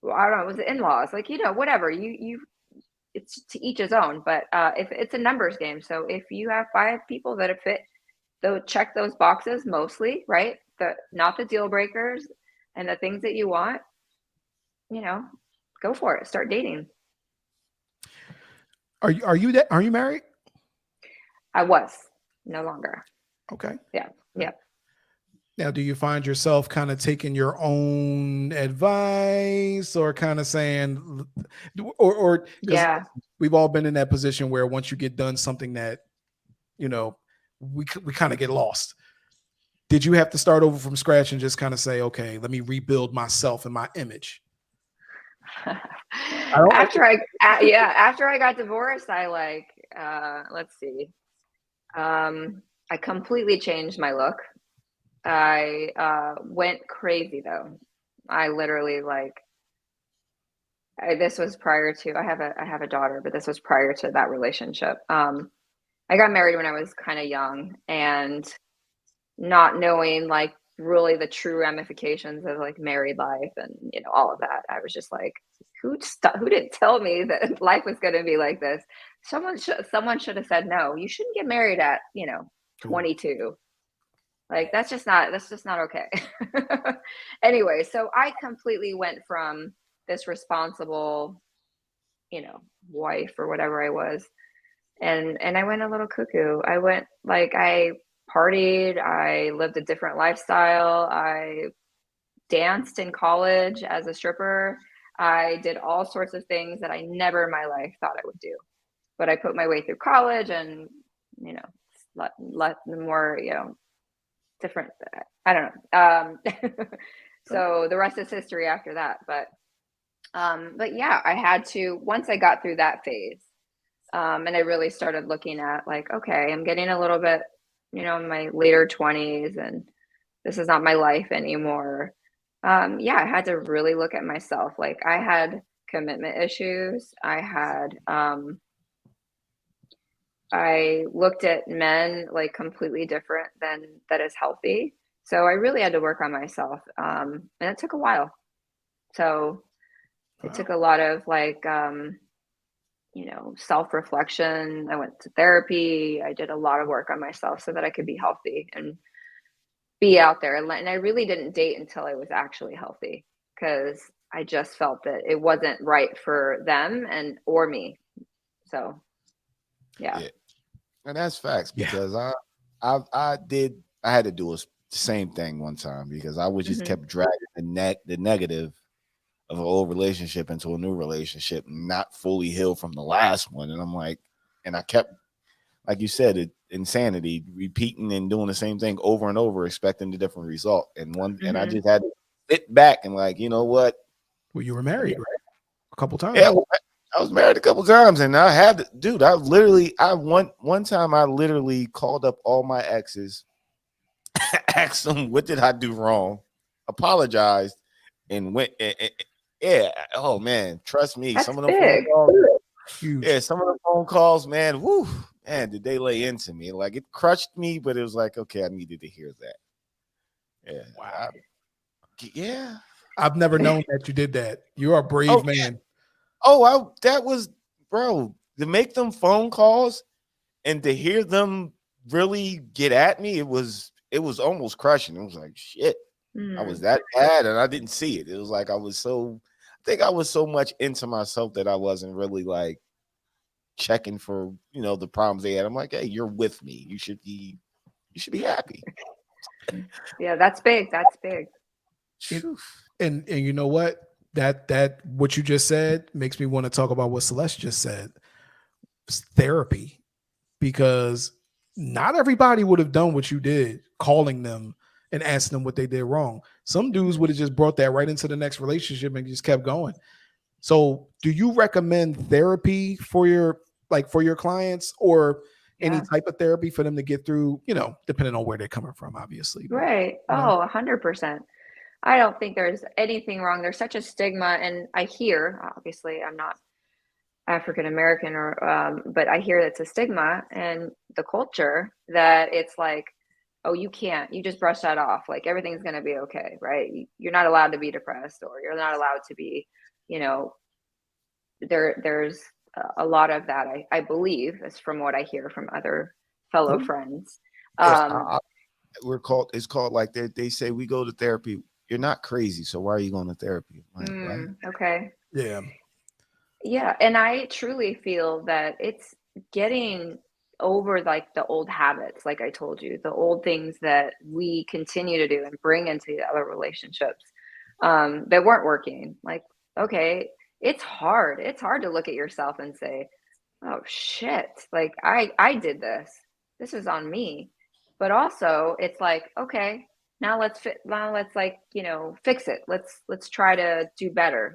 don't know, it was the in-laws, like, whatever it's to each his own. But if it's a numbers game, so if you have 5 people that have fit, they'll check those boxes mostly, right? Not the deal breakers and the things that you want, go for it. Start dating. Are you married? I was no longer. Okay. Yeah. Yeah. Now, do you find yourself kind of taking your own advice or kind of saying, or because Yeah. we've all been in that position where once you get done something that, we kind of get lost. Did you have to start over from scratch and just kind of say, okay, let me rebuild myself and my image? After I got divorced, I let's see. I completely changed my look. I went crazy though. I literally this was prior to, I have a daughter, but this was prior to that relationship. I got married when I was kind of young and not knowing like really the true ramifications of like married life and all of that. I was just like, who didn't tell me that life was going to be like this? Someone should have said, no, you shouldn't get married at 22. Like that's just not okay. Anyway, so I completely went from this responsible, wife or whatever I was, and I went a little cuckoo. I partied, I lived a different lifestyle. I danced in college as a stripper. I did all sorts of things that I never in my life thought I would do. But I put my way through college and, let more, different, I don't know. So the rest is history after that. But yeah, I had to, once I got through that phase, and I really started looking at like, okay, I'm getting a little bit, in my later 20s and this is not my life anymore. Yeah, I had to really look at myself. Like I had commitment issues. I looked at men like completely different than that is healthy. So I really had to work on myself. And it took a while. So it took a lot of self-reflection. I went to therapy. I did a lot of work on myself so that I could be healthy and be out there. And I really didn't date until I was actually healthy because I just felt that it wasn't right for them or me. So, yeah. And that's facts because I had to do the same thing one time because I was just kept dragging the negative of an old relationship into a new relationship, not fully healed from the last one. And I'm like, and I kept, like you said, insanity, repeating and doing the same thing over and over, expecting a different result. And I just had to sit back and like, you know what? Well, you were married, right? A couple times. Yeah, I was married a couple times, and I had to, dude. One time I literally called up all my exes, asked them what did I do wrong, apologized, and went. Yeah. Oh man, trust me. That's some of them big. phone calls, some of the phone calls, man. Whoo, man, did they lay into me? Like it crushed me, but it was like, okay, I needed to hear that. Yeah. Wow. Yeah. I've never known that you did that. You're a brave man. Oh, that was, bro, to make them phone calls and to hear them really get at me, it was almost crushing. It was like, shit, I was that bad and I didn't see it. It was like I think I was so much into myself that I wasn't really like checking for, the problems they had. I'm like, hey, you're with me. You should be happy. Yeah, that's big. That's big. And you know what? That what you just said makes me want to talk about what Celeste just said. It's therapy, because not everybody would have done what you did, calling them and asking them what they did wrong. Some dudes would have just brought that right into the next relationship and just kept going. So, do you recommend therapy for your clients, or any Yeah. type of therapy for them to get through, depending on where they're coming from, obviously, but Right. Oh, 100%. I don't think there's anything wrong. There's such a stigma, and I hear, obviously, I'm not African American, or but I hear it's a stigma in the culture that it's like, oh, you can't, you just brush that off. Like everything's going to be okay, right? You're not allowed to be depressed, or you're not allowed to be, you know, there's a lot of that. I believe is from what I hear from other fellow okay. friends. Yeah, Um, it's called like they say we go to therapy. You're not crazy, so why are you going to therapy? Like, what? okay. Yeah. Yeah, and I truly feel that it's getting over like the old habits, like I told you, the old things that we continue to do and bring into the other relationships that weren't working. Like, okay, it's hard. It's hard to look at yourself and say, "Oh shit, like I did this. This is on me." But also, it's like, okay, now let's like, fix it. Let's try to do better,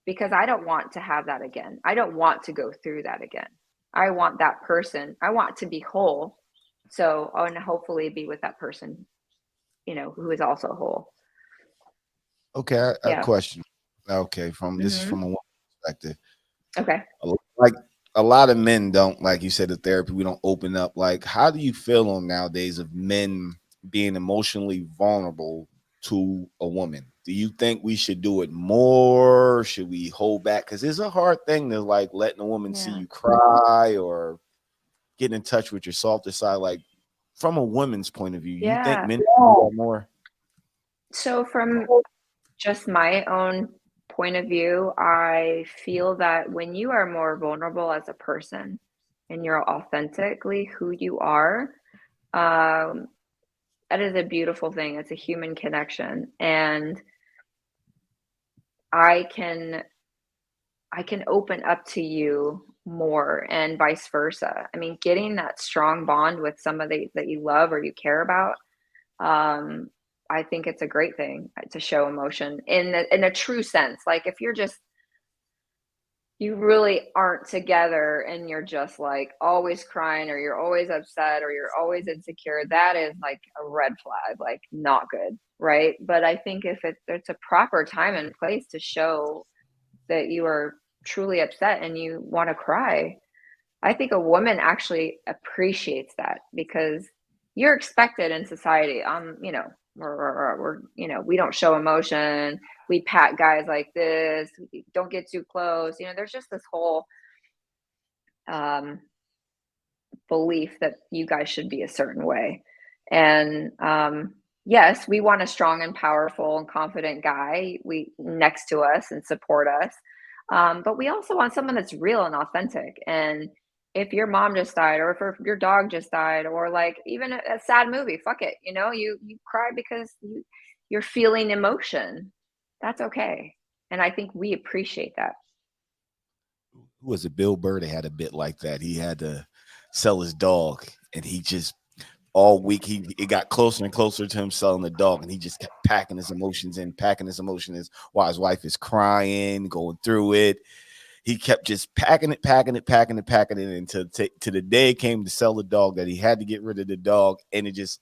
because I don't want to have that again. I don't want to go through that again. I want that person. I want to be whole. So, and hopefully be with that person, who is also whole. Okay, I Yeah. question. Okay, from this is Hmm. from a woman's perspective. Okay. Like a lot of men don't, like you said, the therapy, we don't open up. Like, how do you feel on nowadays of men being emotionally vulnerable to a woman? Do you think we should do it more? Should we hold back? Because it's a hard thing to like letting a woman see Yeah. you cry or get in touch with your softer side. Like from a woman's point of view, you think Yeah. men should do that more? So, from just my own point of view, I feel that when you are more vulnerable as a person and you're authentically who you are, um, that is a beautiful thing. It's a human connection. And I can I can open up to you more, and vice versa. I mean, getting that strong bond with somebody that you love or you care about, um, I think it's a great thing to show emotion in a true sense. Like if you really aren't together and you're just like always crying, or you're always upset, or you're always insecure, that is like a red flag, like not good, right? But I think if it's a proper time and place to show that you are truly upset and you want to cry, I think a woman actually appreciates that, because you're expected in society. We don't show emotion. We pat guys like this. We don't get too close. There's just this whole um, belief that you guys should be a certain way. And yes, we want a strong and powerful and confident guy we next to us and support us. But we also want someone that's real and authentic. And if your mom just died, or if your dog just died, or like even a sad movie, fuck it. You cry because you're feeling emotion. That's okay. And I think we appreciate that. Who was it? Bill Burr that had a bit like that. He had to sell his dog, and he just all week it got closer and closer to him selling the dog, and he just kept packing his emotions while his wife is crying, going through it. He kept just packing it, until to the day it came to sell the dog, that he had to get rid of the dog, and it just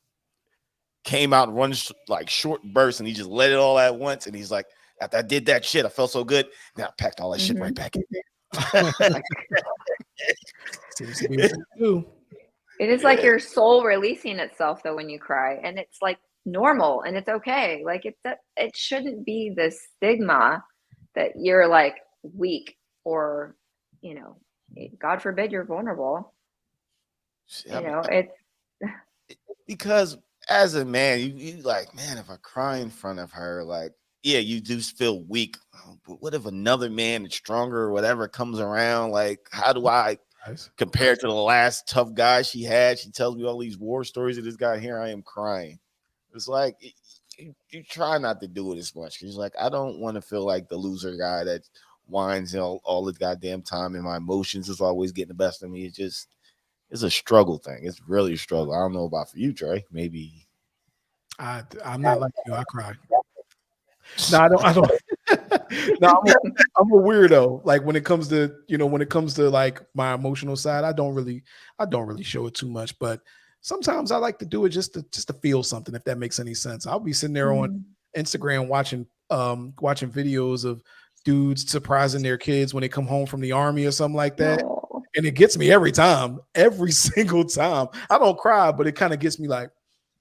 came out and runs like short bursts, and he just let it all at once. And he's like, after I did that shit, I felt so good. Now I packed all that shit right Hmm. back in there. Seems to be what you do. It is like your soul releasing itself though when you cry, and it's like normal and it's okay. Like it shouldn't be this stigma that you're like weak, or you know, God forbid you're vulnerable. I mean, It's because as a man, you like, man, if I cry in front of her, like, yeah, you do feel weak. But what if another man that's stronger or whatever comes around? Like, how do I Nice. compare to the last tough guy she had? She tells me all these war stories of this guy. Here I am crying. It's like you try not to do it as much. He's like, I don't want to feel like the loser guy that whines all the goddamn time, and my emotions is always getting the best of me. It's a struggle thing. It's really a struggle. I don't know about for you, Trey. Maybe. I'm not like you. I cry. No, I don't. No, I'm a weirdo. Like when it comes to like my emotional side, I don't really show it too much. But sometimes I like to do it just to feel something. If that makes any sense, I'll be sitting there on Mhm. Instagram watching videos of dudes surprising their kids when they come home from the army or something like that. Oh. And it gets me every time, every single time. I don't cry, but it kind of gets me like,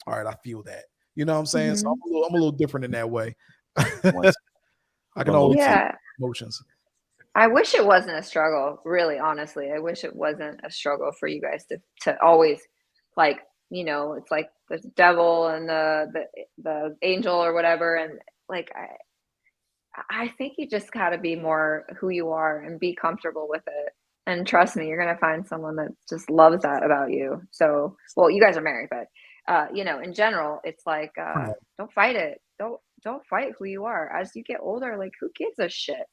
all right, I feel that. You know what I'm saying? So Mhm. I'm a little different in that way. Once I can one little always tear. feel Yeah. emotions. I wish it wasn't a struggle, really, honestly. I wish it wasn't a struggle for you guys to always like, it's like the devil and the angel or whatever. And like I think you just gotta be more who you are and be comfortable with it. And trust me, you're gonna find someone that just loves that about you. So, well, you guys are married, but in general, it's like Right. don't fight it. Don't fight who you are. As you get older, like who gives a shit?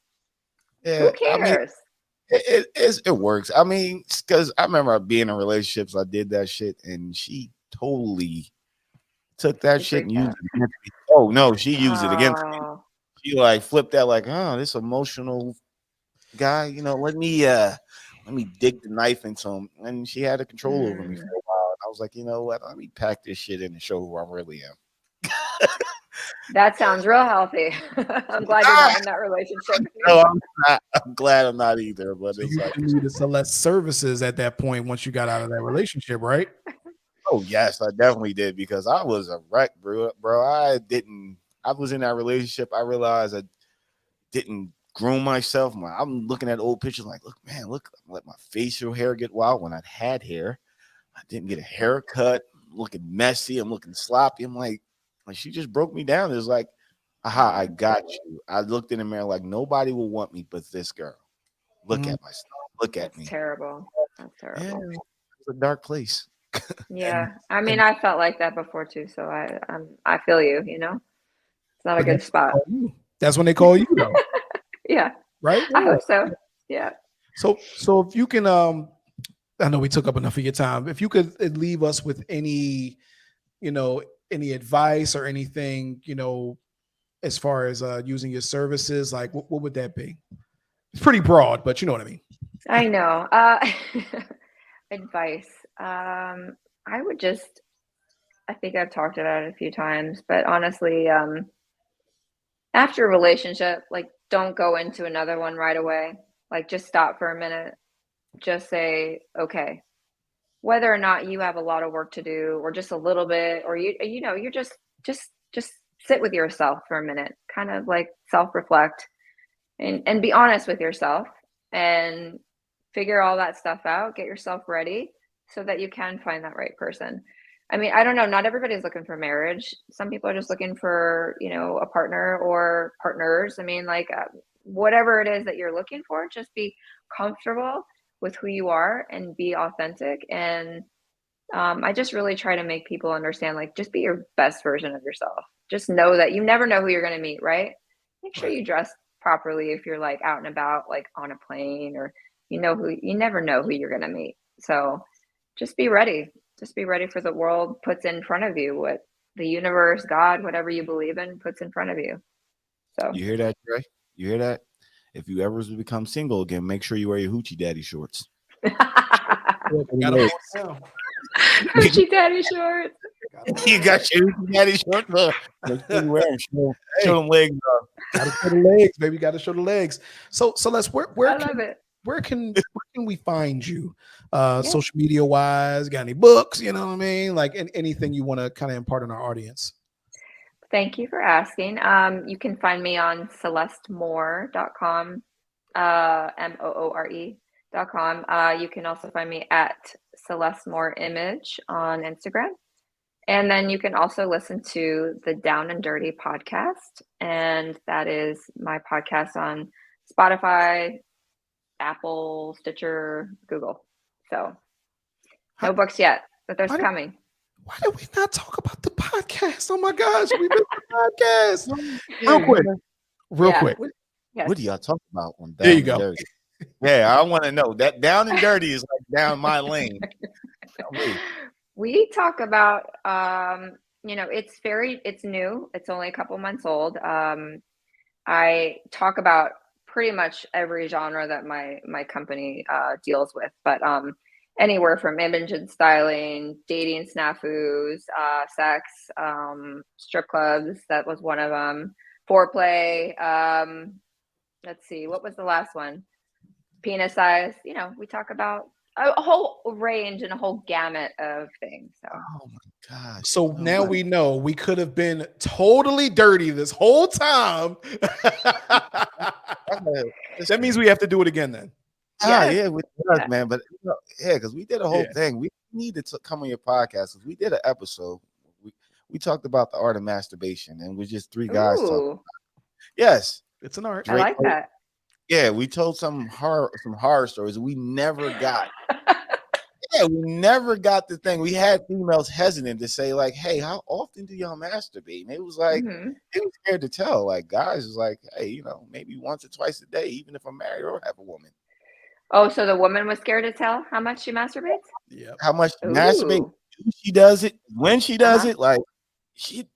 Who Yeah, I mean, cares? it works. I mean, because I remember being in relationships, I did that shit, and she totally took that She shit and freaked used out. it against me. Oh no, she used it against me. Oh, She like flipped that like, oh, this emotional guy, let me dig the knife into him. And she had a control over me for mm, a while. And I was like, you know what? Let me pack this shit in and show who I really am. that sounds real healthy. I'm glad you're not in that relationship No, anymore. I'm not. I'm glad I'm not either. But So it's like, you needed Celeste services at that point once you got out of that relationship, right? oh yes, I definitely did because I was a wreck, bro. I was in that relationship. I realized I didn't groom myself. I'm looking at old pictures like, look, man, look, I let my facial hair get wild when I had hair. I didn't get a haircut. I'm looking messy. I'm looking sloppy. I'm like she just broke me down. It's like, aha, I Yeah, got you. I looked in the mirror like nobody will want me but this girl. Look Mm, at myself. Look at that's me. terrible. That's Yeah, terrible. it's a dark place. and Yeah, I mean, and I felt like that before too, so I feel you. It's not a but good that's when they spot. call you. That's when they call you though, Yeah, right? I Yeah. hope so. Yeah. So if you can I know we took up enough of your time. If you could leave us with you know, any advice or anything, as far as using your services, like what would that be? It's pretty broad, but you know what I mean. I know. Advice. I would just, I think I've talked about it a few times, but honestly, after a relationship, like don't go into another one right away. Like just stop for a minute. Just say, okay, whether or not you have a lot of work to do or just a little bit, or you're just sit with yourself for a minute, kind of like self-reflect and be honest with yourself and figure all that stuff out, get yourself ready so that you can find that right person. I mean, I don't know, not everybody's looking for marriage. Some people are just looking for, a partner or partners. I mean, like whatever it is that you're looking for, just be comfortable with who you are and be authentic. And I just really try to make people understand, like, just be your best version of yourself. Just know that you never know who you're going to meet, right? Make sure Right. you dress properly if you're like out and about, like on a plane, or you never know who you're going to meet. So just be ready. Just be ready for the world puts in front of you, what the universe, God, whatever you believe in, puts in front of you. So, You hear that, Trey? You hear that? If you ever become single again, make sure you wear your hoochie daddy shorts. Yeah, Show them got them legs. on now. Hoochie daddy shorts. Got 'em You got your hoochie daddy shorts. Make sure you on. wear them. Show Hey, them legs. got to show the legs, baby. Got to show the legs. So let's I love it. where can we find you? Yeah. Social media wise, got any books? You know what I mean? Like anything you want to kind of impart on our audience. Thank you for asking. You can find me on celestemore.com, moore.com. You can also find me at Celeste More Image on Instagram. And then you can also listen to the Down and Dirty podcast. And that is my podcast on Spotify, Apple, Stitcher, Google. So How, no books yet, but there's why, did, coming. why did we not talk about the podcast? Oh my gosh, we missed the podcast. Yeah, Real Yeah. quick. Yes. what do y'all talk about on There you Down and go. Dirty? Yeah, I want to know that Down and Dirty is like down my lane. Golly. We talk about it's new. It's only a couple months old. I talk about pretty much every genre that my company deals with, but anywhere from image and styling, dating snafus, sex, strip clubs. That was one of them. Foreplay. Let's see, what was the last one? Penis size. We talk about a whole range and a whole gamut of things. So. Oh my gosh. So Oh now my. we know we could have been totally dirty this whole time. That means we have to do it again then. Yeah, we does, man. But because we did a whole Yeah. thing. We needed to come on your podcast because we did an episode. We talked about the art of masturbation, and we're just three guys talking. Ooh, Yes, It's an art. I like that. Yeah, we told some horror stories. We never got. Yeah, we never got the thing. We had females hesitant to say, like, hey, how often do y'all masturbate? And it was like, Mhm. they were scared to tell. Like, guys was like, hey, maybe once or twice a day, even if I'm married or have a woman. Oh, so the woman was scared to tell how much she masturbates? Yep. How much she masturbate, Ooh. she does it, when she does Uh-huh. it, like,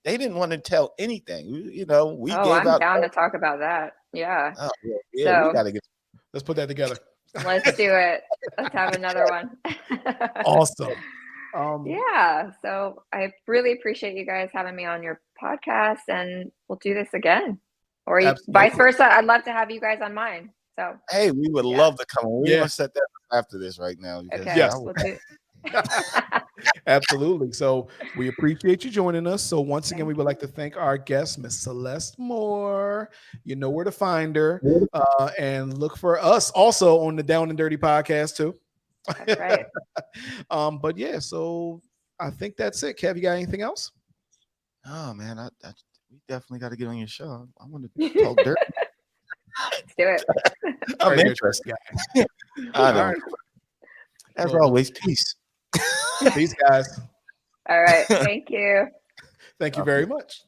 they didn't want to tell anything. We Oh, gave I'm out. down to talk about that. Yeah. Oh, yeah, we So got to get. Let's put that together. let's do it. Let's have another one. Awesome. Yeah. So I really appreciate you guys having me on your podcast, and we'll do this again. Or vice versa. I'd love to have you guys on mine. So Hey, we would love to come on. We're gonna set that up after this right now. Because, okay. Yes. We'll do. Absolutely. So we appreciate you joining us. So once again, we would like to thank our guest, Miss Celeste Moore. You know where to find her, and look for us also on the Down and Dirty podcast too. That's right. But yeah, so I think that's it. Kev, you got anything else? Oh man, we definitely got to get on your show. I want to talk dirt. Let's do it. I'm interested. I know. Right. As always, peace. Peace, guys. All right. Thank you. Thank you very much.